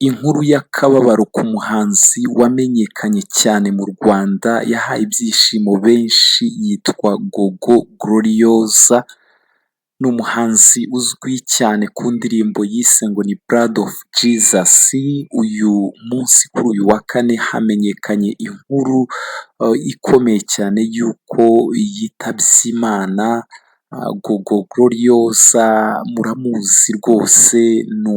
Inkuru y'akababaro ku muhanzi wamenyekanye cyane mu Rwanda yahaye ibyishimo benshi yitwa Gogo Gloriose, ni umuhanzi uzwi cyane ku ndirimbo yise ngo ni Blood of Jesus. Uyu munsi kuri uyu wa kane hamenyekanye inkuru ikomeye cyane y'uko yitabye Imana. Gogo Gloriose muramuzi rwose, ni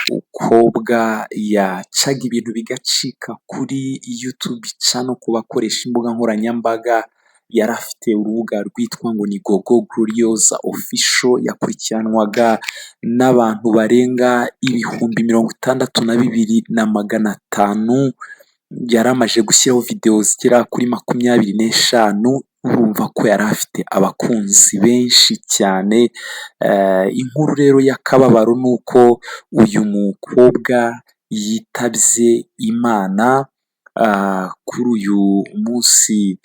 umukobwa yacaga ibintu bigacika kuri YouTube channel ku bakoresha imbuga nkoranyambaga. Yari afite urubuga rwitwa ngo ni Gogo Gloriose Official, yakurikiranwaga n'abantu barenga 62,500. Yari amaze gushyiraho video zigera kuri 25. Urumva ko yari afite abakunzi benshi cyane. Inkuru rero y'akababaro ni uko uyu mukobwa yitabye Imana kuri uyu munsi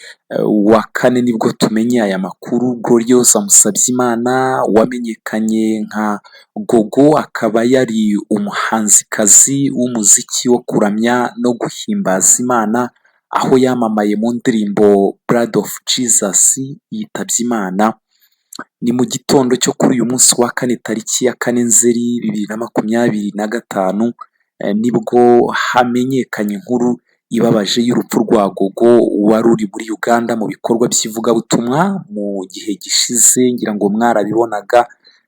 wa kane nibwo tumenye aya makuru. Gloriose Musabyimana wamenyekanye nka Gogo, akaba yari umuhanzikazi w'umuziki wo kuramya no guhimbaza Imana, aho yamamaye mu ndirimbo Blood of Jesus. Yitabye Imana ni mu gitondo cyo kuri uyu munsi wa kane tariki ya 4 Nzeri 2025, nibwo hamenyekanye inkuru ibabaje y'urupfu rwa Gogo wari uri muri Uganda mu bikorwa by'ivugabutumwa mu gihe gishize. Ngira ngo mwarabibonaga,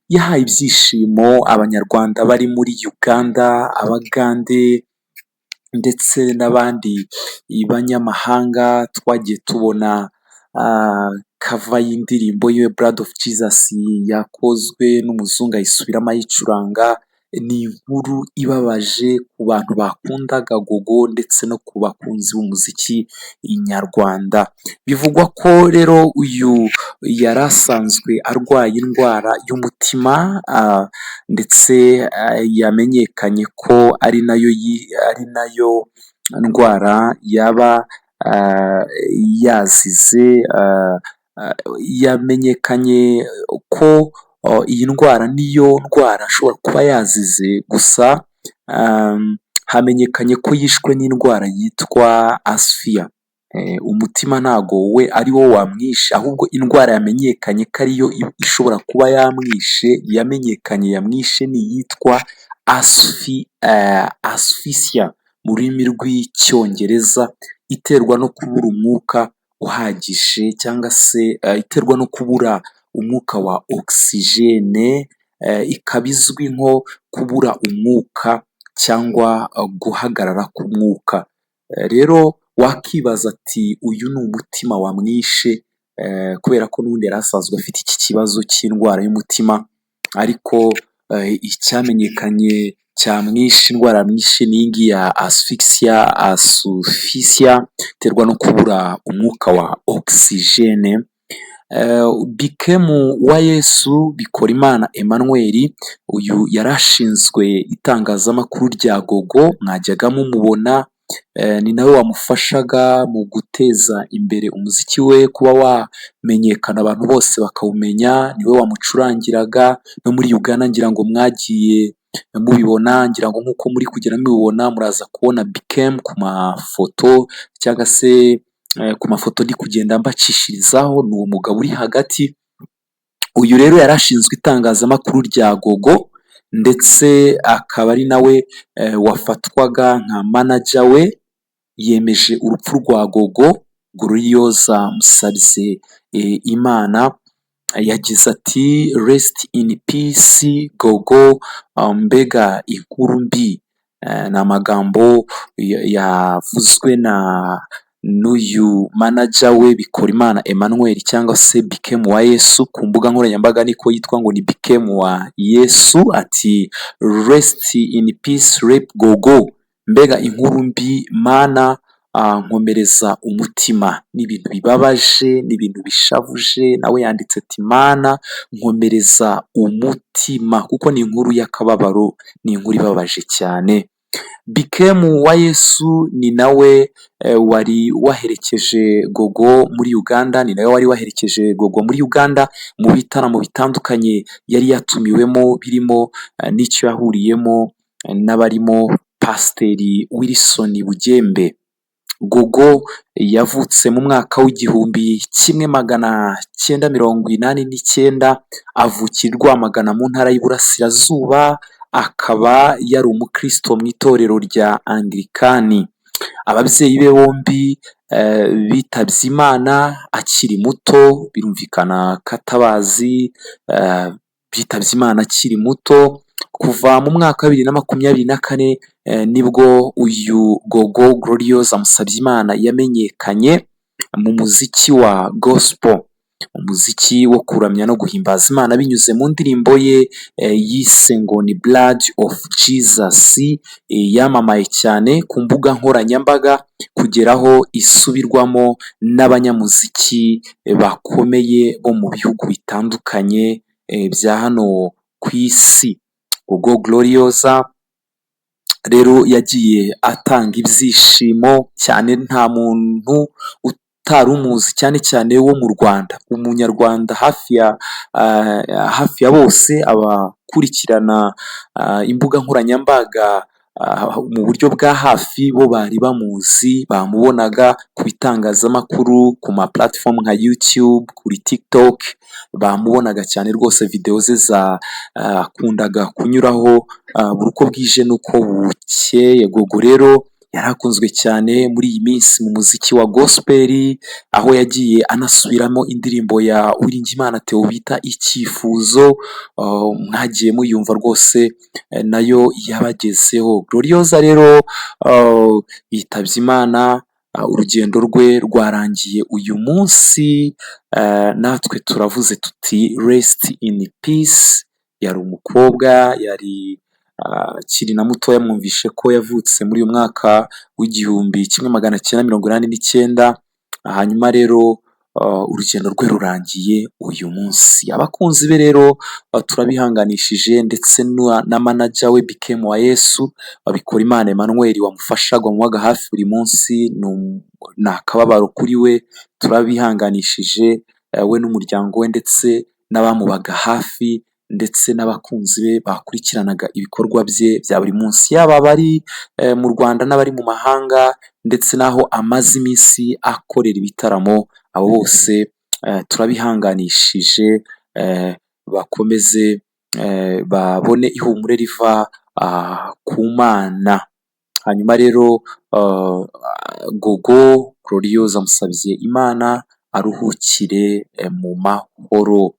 yahaye ibyishimo abanyarwanda bari muri Uganda, Abagande ndetse n'abandi banyamahanga. Twagiye tubona cover y'indirimbo ye Blood of Jesus yakozwe n'umuzungu ayisubiramo ayicuranga. Ni inkuru ibabaje ku bantu bakundaga Gogo ndetse no ku bakunzi b'umuziki nyarwanda. Bivugwa ko rero uyu yari asanzwe arwaye indwara y'umutima, ndetse yamenyekanye ko ari nayo ndwara yaba yazize. Yamenyekanye ko iyi ndwara niyo ndwara ashobora kuba yazize, gusa hamenyekanye ko yishwe n'indwara yitwa asphyxia. Umutima ntago we ari wo wamwishe, ahubwo indwara yamenyekanye ko ariyo ishobora kuba yamwishe, yamwishe ni iyitwa asphyxia mu rurimi rw'icyongereza, iterwa no kubura umwuka uhagije cyangwa se iterwa no kubura umwuka wa oxygene. Ikaba izwi nko kubura umwuka cyangwa guhagarara k'umwuka. Rero wakibaza ati uyu ni umutima wamwishe, kubera ko n'ubundi yari asanzwe afite iki kibazo cy'indwara y'umutima, ariko icyamenyekanye cyamwishe, indwara yamwishe ni iyi ngiyi ya asphyxia iterwa no kubura umwuka wa oxygene. Bikemu wa Yesu Bikorimana Emmanuel, uyu yari ashinzwe itangazamakuru rya Gogo, mwajyaga mumubona. Ni nawe wamufashaga mu guteza imbere umuziki we, kuba wamenyekana abantu bose bakawumenya. Niwe wamucurangiraga no muri Uganda, ngira ngo mwagiye mubibona, ngira ngo nk'uko muri kugera mubibona muraza kubona Bikemu ku mafoto, cyangwa se ku mafoto ndi kugenda mbacishirizaho. Ni uwo mugabo uri hagati. Uyu rero yari ashinzwe itangazamakuru rya Gogo, ndetse akaba ari nawe wafatwaga nka manager we. Yemeje urupfu rwa Gogo Gloriose Musabyimana, yagize ati rest in peace Gogo. Mbega inkuru mbi. Ni amagambo yavuzwe n'uyu manager we Bikorimana Emmanuel cyangwa se Bikemu wa Yesu. Ku mbuga nkoranyambaga niko yitwa ngo ni Bikemu wa Yesu. Ati rest in peace rap Gogo, mbega inkuru mbi mana, nkomereza umutima. Ni ibintu bibabaje, ni ibintu bishavuje. Nawe yanditse ati mana nkomereza umutima, kuko ni inkuru y'akababaro, ni inkuru ibabaje cyane. Bikemu wa Yesu ni nawe wari waherekeje Gogo muri Uganda, ni nawe wari waherekeje Gogo muri Uganda mu bitaramo bitandukanye yari yatumiwemo, birimo n'icyo yahuriyemo n'abarimo Pasiteri Wilson Bugembe. Gogo yavutse mu mwaka w'1989, avukira i Rwamagana mu ntara y'Iburasirazuba, akaba yari umukristo mu itorero rya Anglikani. Ababyeyi be bombi bitabye Imana akiri muto, birumvikana ko atabazi, bitabye Imana akiri muto. Kuva mu mwaka wa 2024 nibwo uyu Gogo Gloriose Musabyimana yamenyekanye mu muziki wa gospel, umuziki wo kuramya no guhimbaza Imana binyuze mu ndirimbo ye yise ngo ni Blood of Jesus. Yamamaye cyane ku mbuga nkoranyambaga kugeraho isubirwamo n'abanyamuziki bakomeye bo mu bihugu bitandukanye bya hano ku isi. Gogo Gloriose rero yagiye atanga ibyishimo cyane, nta muntu utari umuzi, cyane cyane wo mu Rwanda. Umunyarwanda hafi ya bose abakurikirana imbuga nkoranyambaga mu buryo bwa hafi bo bari bamuzi, bamubonaga ku bitangazamakuru, ku ma platform nka YouTube, kuri TikTok, bamubonaga cyane rwose. Video ze zakundaga kunyuraho buri uko bwije n'uko bukeye. Gogo rero yarakunzwe cyane muri iyi minsi mu muziki wa gospel, aho yagiye anasubiramo indirimbo ya Uwiringiyimana Theo bita Icyifuzo, mwagiye muyumva rwose, nayo yabagezeho. Gloriose rero yitabye Imana, urugendo rwe rwarangiye uyu munsi, natwe turavuze tuti rest in peace. Yari umukobwa, yari akiri na mutoya, mwumvishe ko yavutse muri uyu mwaka w'1989. Hanyuma rero urugendo rwe rurangiye uyu munsi. Abakunzi be rero turabihanganishije, ndetse na manager we Bikemu wa Yesu, Bikorimana Emmanuel wamufashaga wamubaga hafi buri munsi. Ni akababaro kuri we, turabihanganishije we n'umuryango we, ndetse n'abamubaga hafi, ndetse n'abakunzi be bakurikiranaga ibikorwa bye bya buri munsi, yaba abari mu Rwanda n'abari mu mahanga, ndetse n'aho amaze iminsi akorera ibitaramo. Abo bose turabihanganishije, bakomeze babone ihumure riva ku Mana. Hanyuma rero Gogo Gloriose Musabyimana aruhukire mu mahoro.